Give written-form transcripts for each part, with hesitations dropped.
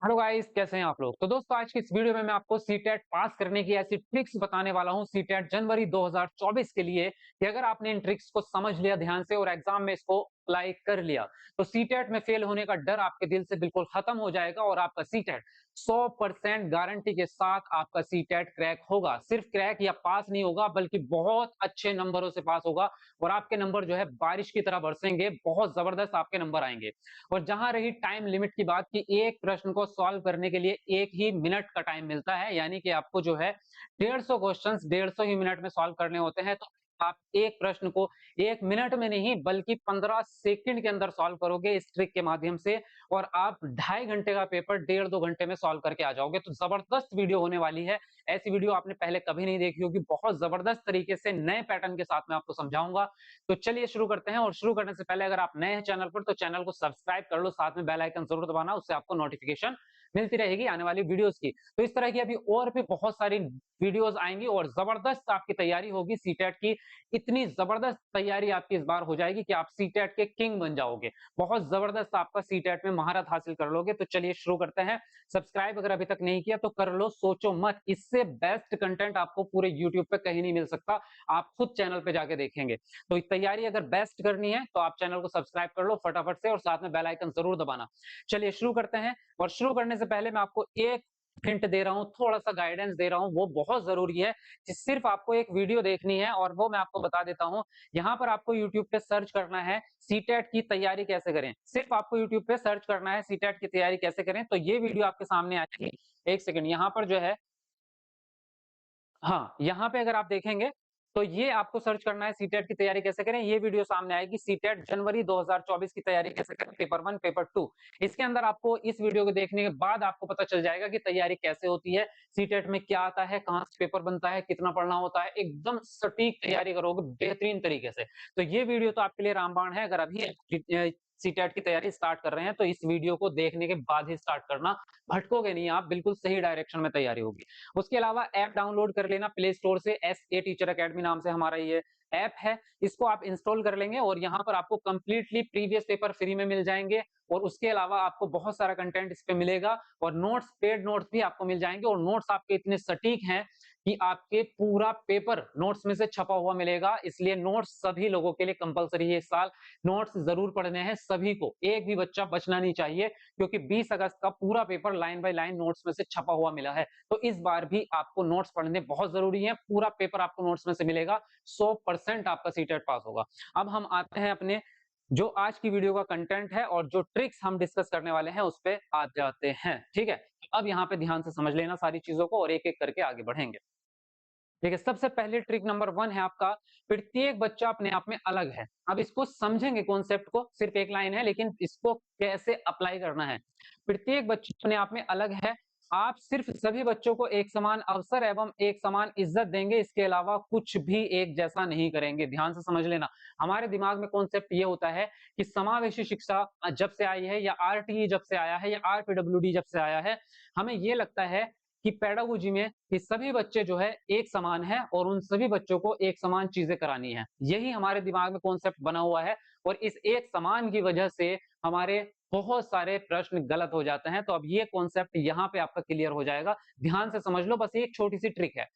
Hello guys, कैसे हैं आप लोग। तो दोस्तों, आज की इस वीडियो में मैं आपको सीटेट पास करने की ऐसी ट्रिक्स बताने वाला हूं सीटेट जनवरी 2024 के लिए कि अगर आपने इन ट्रिक्स को समझ लिया ध्यान से और एग्जाम में इसको अप्लाई कर लिया तो सीटेट में फेल होने का डर आपके दिल से बिल्कुल खत्म हो जाएगा और आपका सीटेट 100% गारंटी के साथ आपका सीटेट क्रैक होगा। सिर्फ क्रैक या पास नहीं होगा बल्कि बहुत अच्छे नंबरों से पास होगा और आपके नंबर जो है बारिश की तरह बरसेंगे, बहुत जबरदस्त आपके नंबर आएंगे। और जहां रही टाइम लिमिट की बात की, एक प्रश्न को सॉल्व करने के लिए 1 ही मिनट का टाइम मिलता है, यानी कि आपको जो है 150 क्वेश्चंस 150 ही मिनट में सॉल्व करने होते हैं। तो आप एक प्रश्न को 1 मिनट में नहीं बल्कि 15 सेकंड के अंदर सॉल्व करोगे इस ट्रिक के माध्यम से और आप 2.5 घंटे का पेपर 1.5-2 घंटे में सॉल्व करके आ जाओगे। तो जबरदस्त वीडियो होने वाली है। ऐसी वीडियो आपने पहले कभी नहीं देखी होगी। बहुत जबरदस्त तरीके से नए पैटर्न के साथ मैं आपको समझाऊंगा। तो चलिए शुरू करते हैं। और शुरू करने से पहले अगर आप नए हैं चैनल पर तो चैनल को सब्सक्राइब कर लो, साथ में बेल आइकन जरूर दबाना, उससे आपको नोटिफिकेशन मिलती रहेगी आने वाली वीडियोस की। तो इस तरह की अभी और भी बहुत सारी वीडियोस आएंगी और जबरदस्त आपकी तैयारी होगी सीटेट की। इतनी जबरदस्त तैयारी आपकी इस बार हो जाएगी कि आप सीटेट के किंग बन जाओगे। बहुत जबरदस्त आपका सीटेट में महारत हासिल कर लोगे। तो चलिए शुरू करते हैं। सब्सक्राइब अगर अभी तक नहीं किया तो कर लो, सोचो मत। इससे बेस्ट कंटेंट आपको पूरे यूट्यूब पे कहीं नहीं मिल सकता, आप खुद चैनल पे जाके देखेंगे। तो तैयारी अगर बेस्ट करनी है तो आप चैनल को सब्सक्राइब कर लो फटाफट से और साथ में बेल आइकन जरूर दबाना। चलिए शुरू करते हैं। और शुरू करने से पहले मैं आपको एक हिंट दे रहा हूं, थोड़ा सा गाइडेंस दे रहा हूं, वो बहुत जरूरी है कि सिर्फ आपको एक वीडियो देखनी है और वो मैं आपको बता देता हूं। यहां पर आपको यूट्यूब पे सर्च करना है सीटेट की तैयारी कैसे करें। सिर्फ आपको यूट्यूब पे सर्च करना है सीटेट की तैयारी कैसे करें, तो ये वीडियो आपके सामने आएगी। एक सेकंड, यहां पर जो है, हाँ, यहाँ पे अगर आप देखेंगे तो ये आपको सर्च करना है सीटेट की तैयारी कैसे करें। ये वीडियो सामने आएगी, सीटेट जनवरी 2024 की तैयारी कैसे करें, पेपर 1 पेपर 2। इसके अंदर आपको इस वीडियो को देखने के बाद आपको पता चल जाएगा कि तैयारी कैसे होती है, सीटेट में क्या आता है, कहाँ से पेपर बनता है, कितना पढ़ना होता है। एकदम सटीक तैयारी करोगे बेहतरीन तरीके से। तो ये वीडियो तो आपके लिए रामबाण है। अगर अभी सीटेट की तैयारी स्टार्ट कर रहे हैं तो इस वीडियो को देखने के बाद ही स्टार्ट करना, भटकोगे नहीं आप, बिल्कुल सही डायरेक्शन में तैयारी होगी। उसके अलावा ऐप डाउनलोड कर लेना प्ले स्टोर से, SA टीचर अकेडमी नाम से हमारा ये ऐप है। इसको आप इंस्टॉल कर लेंगे और यहाँ पर आपको कंप्लीटली प्रीवियस पेपर फ्री में मिल जाएंगे और उसके अलावा आपको बहुत सारा कंटेंट इस पे मिलेगा और नोट्स, पेड नोट्स भी आपको मिल जाएंगे। और नोट्स आपके इतने सटीक हैं कि आपके पूरा पेपर नोट्स में से छपा हुआ मिलेगा। इसलिए नोट्स सभी लोगों के लिए कंपलसरी है इस साल। नोट्स जरूर पढ़ने हैं सभी को, एक भी बच्चा बचना नहीं चाहिए, क्योंकि 20 अगस्त का पूरा paper line by line notes में से छपा हुआ मिला है। तो इस बार भी आपको नोट्स पढ़ने बहुत जरूरी है। पूरा पेपर आपको नोट्स में से मिलेगा, 100% आपका सीटेट पास होगा। अब हम आते हैं अपने जो आज की वीडियो का कंटेंट है और जो ट्रिक्स हम डिस्कस करने वाले हैं उस पे आ जाते हैं। ठीक है, अब यहाँ पे ध्यान से समझ लेना सारी चीजों को और एक एक करके आगे बढ़ेंगे। ठीक है, सबसे पहले ट्रिक नंबर 1 है आपका, प्रत्येक बच्चा अपने आप में अलग है। अब इसको समझेंगे कॉन्सेप्ट को, सिर्फ एक लाइन है लेकिन इसको कैसे अप्लाई करना है। प्रत्येक बच्चा अपने आप में अलग है। आप सिर्फ सभी बच्चों को एक समान अवसर एवं एक समान इज्जत देंगे, इसके अलावा कुछ भी एक जैसा नहीं करेंगे। ध्यान से समझ लेना। हमारे दिमाग में कॉन्सेप्ट ये होता है कि समावेशी शिक्षा जब से आई है या RTE जब से आया है या RPWD जब से आया है, हमें ये लगता है कि पेडागोजी में कि सभी बच्चे जो है एक समान है और उन सभी बच्चों को एक समान चीजें करानी है। यही हमारे दिमाग में कॉन्सेप्ट बना हुआ है और इस एक समान की वजह से हमारे बहुत सारे प्रश्न गलत हो जाते हैं। तो अब ये कॉन्सेप्ट यहाँ पे आपका क्लियर हो जाएगा। ध्यान से समझ लो, बस एक छोटी सी ट्रिक है।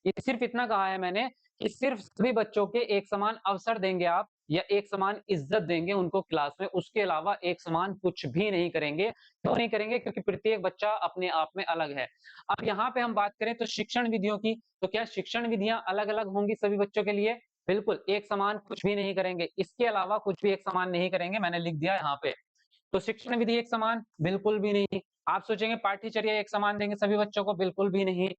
ये सिर्फ इतना कहा है मैंने कि सिर्फ सभी बच्चों के एक समान अवसर देंगे आप या एक समान इज्जत देंगे उनको क्लास में, उसके अलावा एक समान कुछ भी नहीं करेंगे। क्यों नहीं करेंगे? क्योंकि प्रत्येक बच्चा अपने आप में अलग है। अब यहाँ पे हम बात करें तो शिक्षण विधियों की, तो क्या शिक्षण विधियां अलग अलग होंगी सभी बच्चों के लिए? बिल्कुल एक समान कुछ भी नहीं करेंगे, इसके अलावा कुछ भी एक समान नहीं करेंगे, मैंने लिख दिया यहाँ पे। तो शिक्षण विधि एक समान बिल्कुल भी नहीं। आप सोचेंगे पाठ्यचर्या एक समान देंगे सभी बच्चों को, बिल्कुल भी नहीं।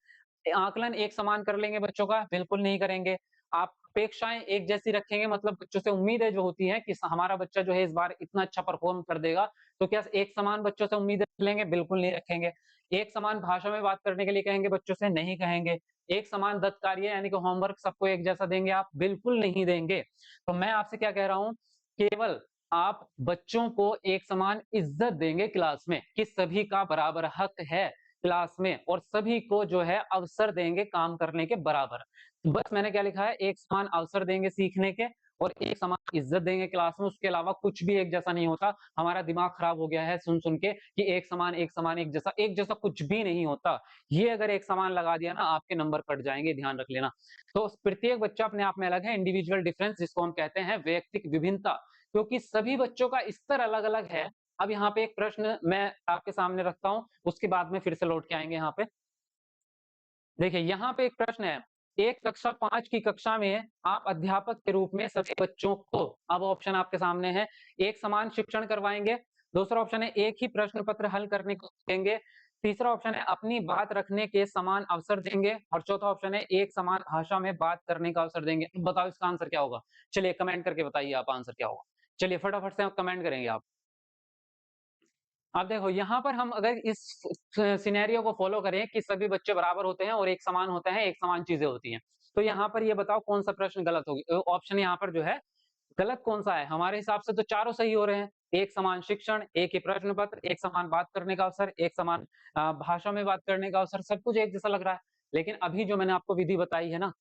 आकलन एक समान कर लेंगे बच्चों का, बिल्कुल नहीं करेंगे। आप अपेक्षाएं एक जैसी रखेंगे, मतलब बच्चों से उम्मीदें जो होती हैं कि हमारा बच्चा जो है इस बार इतना अच्छा परफॉर्म कर देगा, तो क्या एक समान बच्चों से उम्मीदें रख लेंगे? बिल्कुल नहीं रखेंगे। एक समान भाषा में बात करने के लिए कहेंगे बच्चों से? नहीं कहेंगे। एक समान दत्त कार्य यानी कि होमवर्क सबको एक जैसा देंगे आप? बिल्कुल नहीं देंगे। तो मैं आपसे क्या कह रहा हूं, केवल आप बच्चों को एक समान इज्जत देंगे क्लास में कि सभी का बराबर हक है क्लास में और सभी को जो है अवसर देंगे काम करने के बराबर। तो बस मैंने क्या लिखा है, एक समान अवसर देंगे सीखने के और एक समान इज्जत देंगे क्लास में, उसके अलावा कुछ भी एक जैसा नहीं होता। हमारा दिमाग खराब हो गया है सुन सुन के कि एक समान एक समान एक जैसा कुछ भी नहीं होता। ये अगर एक समान लगा दिया ना, आपके नंबर कट जाएंगे, ध्यान रख लेना। तो प्रत्येक बच्चा अपने आप में अलग है, इंडिविजुअल डिफरेंस जिसको हम कहते हैं, वैयक्तिक विभिन्नता, क्योंकि सभी बच्चों का स्तर अलग अलग है। अब यहाँ पे एक प्रश्न मैं आपके सामने रखता हूं, उसके बाद में फिर से लौट के आएंगे यहाँ पे। देखिए यहाँ पे एक प्रश्न है, एक कक्षा 5 की कक्षा में आप अध्यापक के रूप में सभी बच्चों को, अब ऑप्शन आपके सामने है, एक समान शिक्षण करवाएंगे, दूसरा ऑप्शन है एक ही प्रश्न पत्र हल करने को देंगे, तीसरा ऑप्शन है अपनी बात रखने के समान अवसर देंगे, और चौथा ऑप्शन है एक समान भाषा में बात करने का अवसर देंगे। बताओ इसका आंसर क्या होगा? चलिए कमेंट करके बताइए आप आंसर क्या होगा। चलिए फटाफट से कमेंट करेंगे आप। अब देखो यहाँ पर हम अगर इस सिनेरियो को फॉलो करें कि सभी बच्चे बराबर होते हैं और एक समान होते हैं, एक समान चीजें होती हैं, तो यहाँ पर ये बताओ कौन सा प्रश्न गलत होगी, ऑप्शन यहाँ पर जो है गलत कौन सा है? हमारे हिसाब से तो चारों सही हो रहे हैं, एक समान शिक्षण, एक ही प्रश्न पत्र, एक समान बात करने का अवसर, एक समान भाषा में बात करने का अवसर, सब कुछ एक जैसा लग रहा है। लेकिन अभी जो मैंने आपको विधि बताई है ना,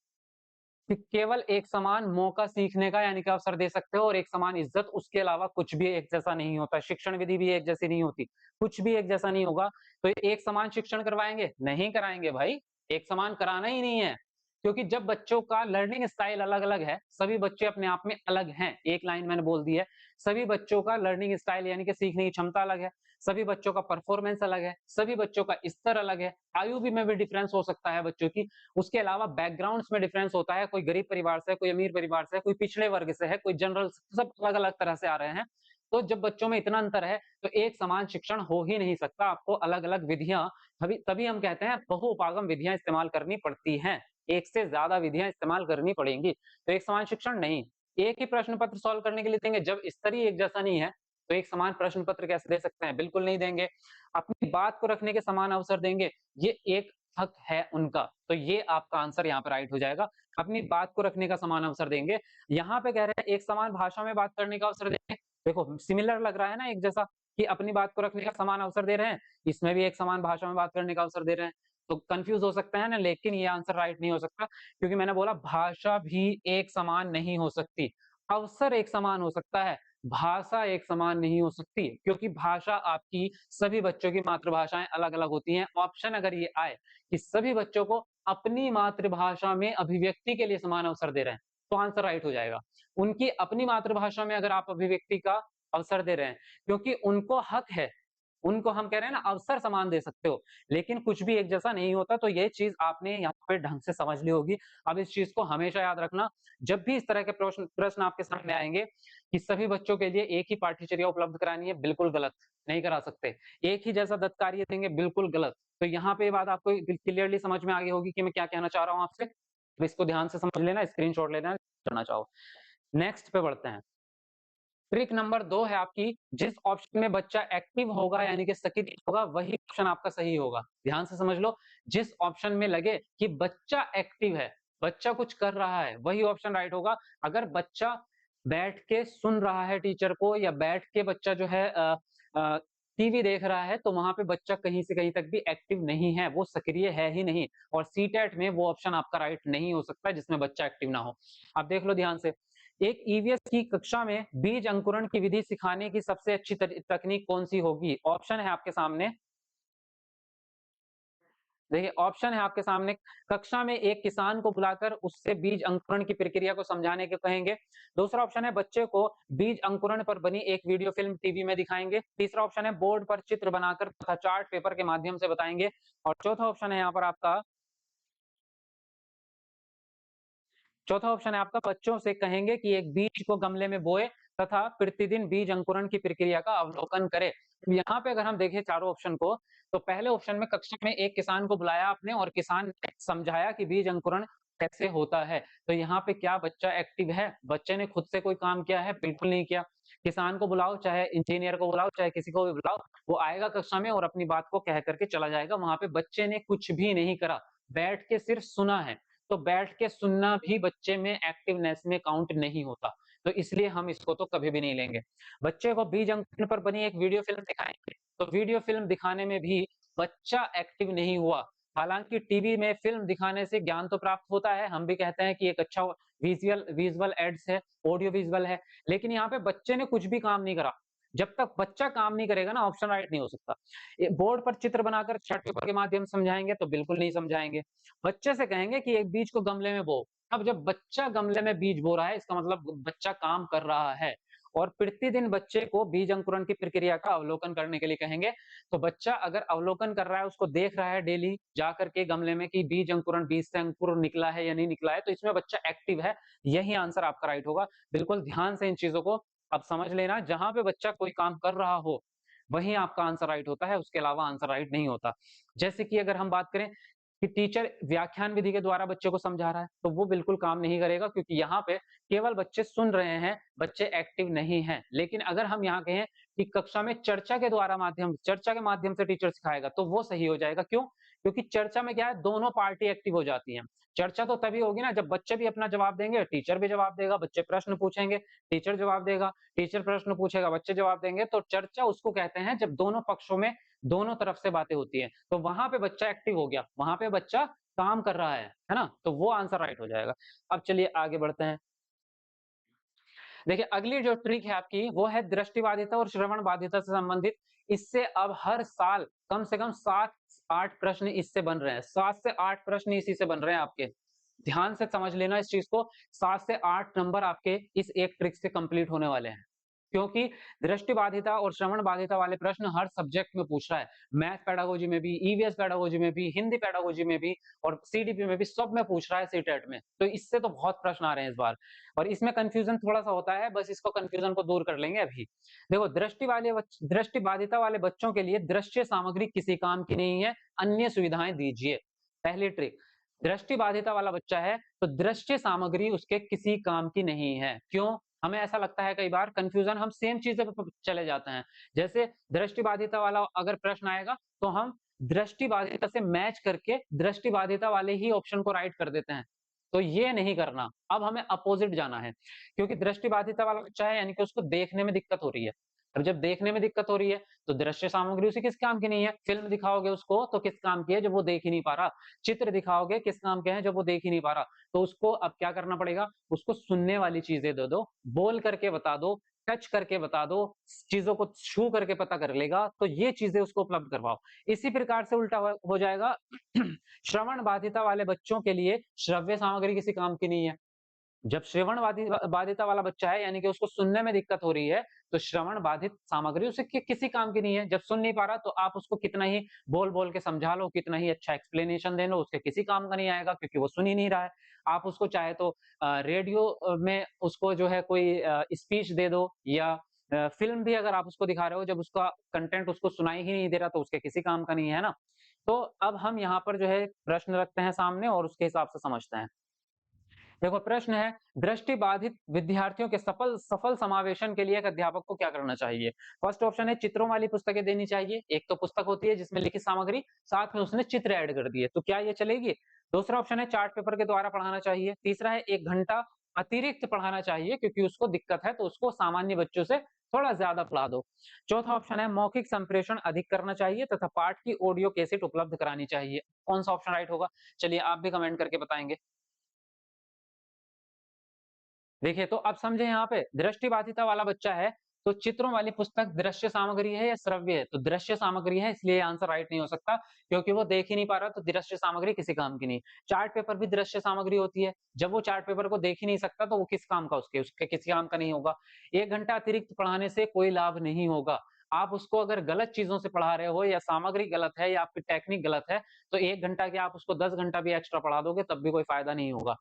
कि केवल एक समान मौका सीखने का यानी कि अवसर दे सकते हो और एक समान इज्जत, उसके अलावा कुछ भी एक जैसा नहीं होता। शिक्षण विधि भी एक जैसी नहीं होती, कुछ भी एक जैसा नहीं होगा। तो एक समान शिक्षण करवाएंगे? नहीं कराएंगे भाई, एक समान कराना ही नहीं है, क्योंकि जब बच्चों का लर्निंग स्टाइल अलग अलग है, सभी बच्चे अपने आप में अलग हैं, एक लाइन मैंने बोल दी है, सभी बच्चों का लर्निंग स्टाइल यानी कि सीखने की क्षमता अलग है, सभी बच्चों का परफॉर्मेंस अलग है, सभी बच्चों का स्तर अलग है, आयु भी में भी डिफरेंस हो सकता है बच्चों की, उसके अलावा बैकग्राउंड्स में डिफरेंस होता है, कोई गरीब परिवार से है, कोई अमीर परिवार से है, कोई पिछड़े वर्ग से है, कोई जनरल, सब अलग अलग तरह से आ रहे हैं। तो जब बच्चों में इतना अंतर है, तो एक समान शिक्षण हो ही नहीं सकता, आपको अलग अलग विधियां, तभी तभी हम कहते हैं बहुउपागम विधियां इस्तेमाल करनी पड़ती हैं, एक से ज्यादा विधियां इस्तेमाल करनी पड़ेंगी। तो एक समान शिक्षण नहीं। एक ही प्रश्न पत्र सॉल्व करने के लिए देंगे, जब स्तरीय एक जैसा नहीं है तो एक समान प्रश्न पत्र कैसे दे सकते हैं? बिल्कुल नहीं देंगे। अपनी बात को रखने के समान अवसर देंगे, ये एक हक है उनका, तो ये आपका आंसर यहाँ पे राइट हो जाएगा। अपनी बात को रखने का समान अवसर देंगे। यहाँ पे कह रहे हैं एक समान भाषा में बात करने का अवसर देंगे। देखो सिमिलर लग रहा है ना एक जैसा, कि अपनी बात को रखने का समान अवसर दे रहे हैं, इसमें भी एक समान भाषा में बात करने का अवसर दे रहे हैं, तो कंफ्यूज हो सकता है ना, लेकिन ये आंसर राइट नहीं हो सकता, क्योंकि मैंने बोला भाषा भी एक समान नहीं हो सकती, अवसर एक समान हो सकता है, भाषा एक समान नहीं हो सकती, क्योंकि भाषा आपकी सभी बच्चों की मातृभाषाएं अलग अलग होती हैं। ऑप्शन अगर ये आए कि सभी बच्चों को अपनी मातृभाषा में अभिव्यक्ति के लिए समान अवसर दे रहे हैं, तो आंसर राइट हो जाएगा। उनकी अपनी मातृभाषा में अगर आप अभिव्यक्ति का अवसर दे रहे हैं, क्योंकि उनको हक है, उनको हम कह रहे हैं ना अवसर समान दे सकते हो, लेकिन कुछ भी एक जैसा नहीं होता, तो ये चीज आपने यहाँ पे ढंग से समझ ली होगी। अब इस चीज को हमेशा याद रखना, जब भी इस तरह के प्रश्न प्रश्न आपके सामने आएंगे कि सभी बच्चों के लिए एक ही पाठ्यचर्या उपलब्ध करानी है, बिल्कुल गलत, नहीं करा सकते। एक ही जैसा दत्त कार्य देंगे, बिल्कुल गलत। तो यहाँ पे बात आपको क्लियरली समझ में आ गई होगी कि मैं क्या कहना चाह रहा हूँ आपसे, तो इसको ध्यान से समझ लेना, स्क्रीनशॉट लेना, करना चाहो। नेक्स्ट पे बढ़ते हैं। ट्रिक नंबर 2 है आपकी, जिस ऑप्शन में बच्चा एक्टिव होगा यानी कि सक्रिय होगा, वही ऑप्शन आपका सही होगा। ध्यान से समझ लो, जिस ऑप्शन में लगे कि बच्चा एक्टिव है, बच्चा कुछ कर रहा है, वही ऑप्शन राइट होगा। अगर बच्चा बैठ के सुन रहा है टीचर को, या बैठ के बच्चा जो है टीवी देख रहा है, तो वहां पे बच्चा कहीं से कहीं तक भी एक्टिव नहीं है, वो सक्रिय है ही नहीं, और सीटेट में वो ऑप्शन आपका राइट नहीं हो सकता जिसमें बच्चा एक्टिव ना हो। अब देख लो ध्यान से, एक ईवीएस की कक्षा में बीज अंकुरण की विधि सिखाने की सबसे अच्छी तकनीक कौन सी होगी? ऑप्शन है आपके सामने, देखिए ऑप्शन है आपके सामने, कक्षा में एक किसान को बुलाकर उससे बीज अंकुरण की प्रक्रिया को समझाने के कहेंगे, दूसरा ऑप्शन है बच्चे को बीज अंकुरण पर बनी एक वीडियो फिल्म टीवी में दिखाएंगे, तीसरा ऑप्शन है बोर्ड पर चित्र बनाकर तथा चार्ट पेपर के माध्यम से बताएंगे, और चौथा ऑप्शन है यहाँ पर आपका, चौथा ऑप्शन है आपका बच्चों से कहेंगे कि एक बीज को गमले में बोए तथा प्रतिदिन बीज अंकुरण की प्रक्रिया का अवलोकन करे। यहाँ पे अगर हम देखें चारों ऑप्शन को, तो पहले ऑप्शन में कक्षा में एक किसान को बुलाया आपने और किसान ने समझाया कि बीज अंकुरण कैसे होता है, तो यहाँ पे क्या बच्चा एक्टिव है? बच्चे ने खुद से कोई काम किया है? बिल्कुल नहीं किया। किसान को बुलाओ, चाहे इंजीनियर को बुलाओ, चाहे किसी को भी बुलाओ, वो आएगा कक्षा में और अपनी बात को कह करके चला जाएगा, वहां पे बच्चे ने कुछ भी नहीं करा, बैठ के सिर्फ सुना है। तो बैठ के सुनना भी बच्चे में एक्टिवनेस में काउंट नहीं होता, तो इसलिए हम इसको तो कभी भी नहीं लेंगे। बच्चे को बीज अंकुरण पर बनी एक वीडियो फिल्म दिखाएंगे, तो वीडियो फिल्म दिखाने में भी बच्चा एक्टिव नहीं हुआ, हालांकि टीवी में फिल्म दिखाने से ज्ञान तो प्राप्त होता है, हम भी कहते हैं कि एक अच्छा विजुअल विजुअल एड्स है, ऑडियो विजुअल है, लेकिन यहाँ पे बच्चे ने कुछ भी काम नहीं करा। जब तक बच्चा काम नहीं करेगा ना, ऑप्शन राइट नहीं हो सकता। बोर्ड पर चित्र बनाकर चार्ट पेपर के माध्यम से समझाएंगे तो बिल्कुल नहीं समझाएंगे। बच्चे से कहेंगे कि एक बीज को गमले में बो। अब जब बच्चा गमले में बीज बो रहा है, इसका मतलब बच्चा काम कर रहा है। और प्रतिदिन बच्चे को बीज अंकुरण की प्रक्रिया का अवलोकन करने के लिए कहेंगे। तो बच्चा अगर अवलोकन कर रहा है, उसको देख रहा है डेली जा करके गमले में कि बीज अंकुरण, बीज से अंकुर निकला है या नहीं निकला है, तो इसमें बच्चा एक्टिव है। यही आंसर आपका राइट होगा। बिल्कुल ध्यान से इन चीजों को अब समझ लेना, जहां पे बच्चा कोई काम कर रहा हो वहीं आपका आंसर राइट होता है, उसके अलावा आंसर राइट नहीं होता। जैसे कि अगर हम बात करें कि टीचर व्याख्यान विधि के द्वारा बच्चे को समझा रहा है, तो वो बिल्कुल काम नहीं करेगा, क्योंकि यहाँ पे केवल बच्चे सुन रहे हैं, बच्चे एक्टिव नहीं हैं। लेकिन अगर हम यहाँ कहें कि कक्षा में चर्चा के माध्यम से टीचर सिखाएगा, तो वो सही हो जाएगा। क्यों? क्योंकि चर्चा में क्या है, दोनों पार्टी एक्टिव हो जाती हैं। चर्चा तो तभी होगी ना जब बच्चे भी अपना जवाब देंगे, टीचर भी जवाब देगा, बच्चे प्रश्न पूछेंगे, टीचर जवाब देगा, टीचर प्रश्न पूछेगा, बच्चे जवाब देंगे। तो चर्चा उसको कहते हैं जब दोनों पक्षों में, दोनों तरफ से बातें होती हैं। तो वहां पे बच्चा एक्टिव हो गया, वहां पे बच्चा काम कर रहा है ना? तो वो आंसर राइट हो जाएगा। अब चलिए आगे बढ़ते हैं। देखिए अगली जो ट्रिक है आपकी, वो है दृष्टिबाधिता और श्रवण बाधिता से संबंधित। इससे अब हर साल कम से कम 7-8 प्रश्न इससे बन रहे हैं। 7 से 8 प्रश्न इसी से बन रहे हैं आपके। ध्यान से समझ लेना इस चीज को। 7 से 8 नंबर आपके इस एक ट्रिक से कंप्लीट होने वाले हैं। क्योंकि दृष्टि बाधिता और श्रवण बाधिता वाले प्रश्न हर सब्जेक्ट में पूछ रहा है। मैथ पेडागोजी में भी, ईवीएस पेडागोजी में भी, हिंदी पेडागोजी में भी और सीडीपी में भी, सब में पूछ रहा है सीटेट में। तो इससे तो बहुत प्रश्न आ रहे हैं इस बार। और इसमें कंफ्यूजन थोड़ा सा होता है, बस इसको कंफ्यूजन को दूर कर लेंगे अभी। देखो दृष्टि बाधिता वाले बच्चों के लिए दृश्य सामग्री किसी काम की नहीं है, अन्य सुविधाएं दीजिए। पहली ट्रिक, दृष्टि बाधिता वाला बच्चा है तो दृश्य सामग्री उसके किसी काम की नहीं है। क्यों? हमें ऐसा लगता है कई बार कंफ्यूजन, हम सेम चीजें पे चले जाते हैं। जैसे दृष्टि बाधिता वाला अगर प्रश्न आएगा तो हम दृष्टि बाधिता से मैच करके दृष्टि बाधिता वाले ही ऑप्शन को राइट कर देते हैं। तो ये नहीं करना, अब हमें अपोजिट जाना है। क्योंकि दृष्टि बाधिता वाला बच्चा है यानी कि उसको देखने में दिक्कत हो रही है। अब जब देखने में दिक्कत हो रही है तो दृश्य सामग्री उसे किस काम की नहीं है। फिल्म दिखाओगे उसको तो किस काम की है, जब वो देख ही नहीं पा रहा। चित्र दिखाओगे किस काम के हैं, जब वो देख ही नहीं पा रहा। तो उसको अब क्या करना पड़ेगा, उसको सुनने वाली चीजें दे दो, बोल करके बता दो, टच करके बता दो, चीजों को छू करके पता कर लेगा। तो ये चीजें उसको उपलब्ध करवाओ। इसी प्रकार से उल्टा हो जाएगा श्रवण बाधिता वाले बच्चों के लिए श्रव्य सामग्री किसी काम की नहीं है। जब श्रवण बाधिता वाला बच्चा है यानी कि उसको सुनने में दिक्कत हो रही है, तो श्रवण बाधित सामग्री उसे किसी काम की नहीं है। जब सुन नहीं पा रहा तो आप उसको कितना ही बोल बोल के समझा लो, कितना ही अच्छा एक्सप्लेनेशन दे लो, उसके किसी काम का नहीं आएगा, क्योंकि वो सुन ही नहीं रहा है। आप उसको चाहे तो रेडियो में उसको जो है कोई स्पीच दे दो, या फिल्म भी अगर आप उसको दिखा रहे हो, जब उसका कंटेंट उसको सुनाई ही नहीं दे रहा तो उसके किसी काम का नहीं है ना। तो अब हम यहाँ पर जो है प्रश्न रखते हैं सामने और उसके हिसाब से समझते हैं। देखो प्रश्न है, दृष्टि बाधित विद्यार्थियों के सफल सफल समावेशन के लिए एक अध्यापक को क्या करना चाहिए। फर्स्ट ऑप्शन है चित्रों वाली पुस्तकें देनी चाहिए। एक तो पुस्तक होती है जिसमें लिखित सामग्री, साथ में उसने चित्र ऐड कर दिए, तो क्या ये चलेगी। दूसरा ऑप्शन है चार्ट पेपर के द्वारा पढ़ाना चाहिए। तीसरा है 1 घंटा अतिरिक्त पढ़ाना चाहिए, क्योंकि उसको दिक्कत है तो उसको सामान्य बच्चों से थोड़ा ज्यादा पढ़ा दो। चौथा ऑप्शन है मौखिक संप्रेषण अधिक करना चाहिए तथा पाठ की ऑडियो कैसेट उपलब्ध करानी चाहिए। कौन सा ऑप्शन राइट होगा, चलिए आप भी कमेंट करके बताएंगे। देखिए तो अब समझे, यहाँ पे दृष्टिबाधिता वाला बच्चा है तो चित्रों वाली पुस्तक दृश्य सामग्री है या श्रव्य है, तो दृश्य सामग्री है, इसलिए आंसर राइट नहीं हो सकता, क्योंकि वो देख ही नहीं पा रहा, तो दृश्य सामग्री किसी काम की नहीं। चार्ट पेपर भी दृश्य सामग्री होती है, जब वो चार्ट पेपर को देख ही नहीं सकता तो वो किस काम का, उसके उसके किसी काम का नहीं होगा। 1 घंटा अतिरिक्त पढ़ाने से कोई लाभ नहीं होगा। आप उसको अगर गलत चीजों से पढ़ा रहे हो, या सामग्री गलत है, या आपकी टेक्निक गलत है, तो 1 घंटा क्या आप उसको 10 घंटा भी एक्स्ट्रा पढ़ा दोगे तब भी कोई फायदा नहीं होगा।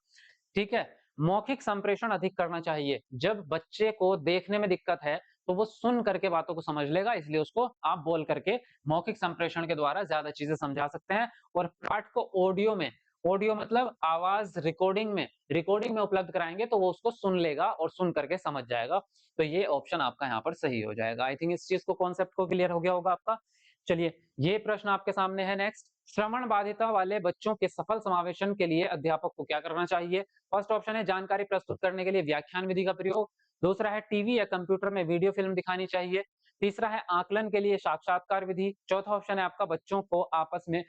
ठीक है। मौखिक संप्रेषण अधिक करना चाहिए। जब बच्चे को देखने में दिक्कत है तो वो सुन करके बातों को समझ लेगा, इसलिए उसको आप बोल करके मौखिक संप्रेषण के द्वारा ज्यादा चीजें समझा सकते हैं। और पाठ को ऑडियो में, ऑडियो मतलब आवाज रिकॉर्डिंग में उपलब्ध कराएंगे तो वो उसको सुन लेगा और सुन करके समझ जाएगा। तो ये ऑप्शन आपका यहाँ पर सही हो जाएगा। आई थिंक इस चीज को, कॉन्सेप्ट को क्लियर हो गया होगा आपका। चलिए ये प्रश्न आपके सामने है नेक्स्ट। श्रवण बाधिता वाले बच्चों के सफल समावेशन के लिए अध्यापक को क्या करना चाहिए। फर्स्ट ऑप्शन है जानकारी प्रस्तुत करने के लिए व्याख्यान विधि का प्रयोग। दूसरा है टीवी या कंप्यूटर में वीडियो फिल्म दिखानी चाहिए। तीसरा है आकलन के लिए साक्षात्कार विधि। चौथा ऑप्शन है आपका बच्चों को आपस में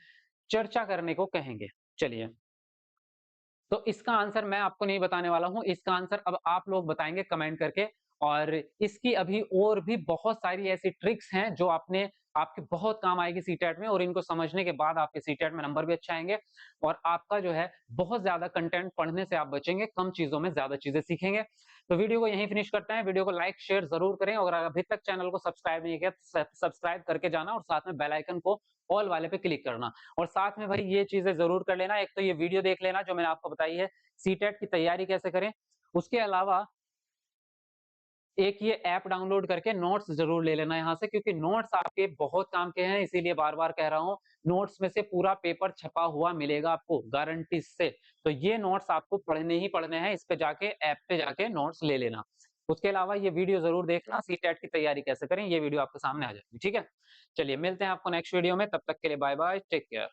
चर्चा करने को कहेंगे? चलिए, तो इसका आंसर मैं आपको नहीं बताने वाला हूँ, इसका आंसर अब आप लोग बताएँगे कमेंट करके। और इसकी अभी और भी बहुत सारी ऐसी ट्रिक्स हैं जो आपके बहुत काम आएगी सीटेट में, और इनको समझने के बाद आपके सीटेट में नंबर भी अच्छे आएँगे और आपका जो है बहुत ज़्यादा कंटेंट पढ़ने से आप बचेंगे, कम चीज़ों में ज़्यादा चीज़ें सीखेंगे। तो वीडियो को यहीं फिनिश करते हैं, वीडियो को लाइक, शेयर ज़रूर करें और अगर अभी तक चैनल को सब्सक्राइब नहीं किया तो सब्सक्राइब करके जाना और साथ में बेल आइकन को ऑल वाले पे क्लिक करना। और साथ में भाई ये चीज़ें ज़रूर कर लेना, एक तो ये वीडियो देख लेना जो मैंने आपको बताई है, सीटेट की तैयारी कैसे करें। उसके अलावा एक ये ऐप डाउनलोड करके नोट्स ज़रूर ले लेना यहाँ से, क्योंकि नोट्स आपके बहुत काम के हैं, इसीलिए बार-बार कह रहा हूँ। नोट्स में से पूरा पेपर छपा हुआ मिलेगा आपको गारंटी से। तो ये नोट्स आपको पढ़ने ही पढ़ने हैं, इस पे जाके ऐप पे जाके नोट्स ले लेना। उसके अलावा ये वीडियो ज़रूर देखना, सीटेट की तैयारी कैसे करें, ये वीडियो आपके सामने आ जाएगी, ठीक है? चलिए मिलते हैं आपको नेक्स्ट वीडियो में, तब तक के लिए बाय-बाय, टेक केयर।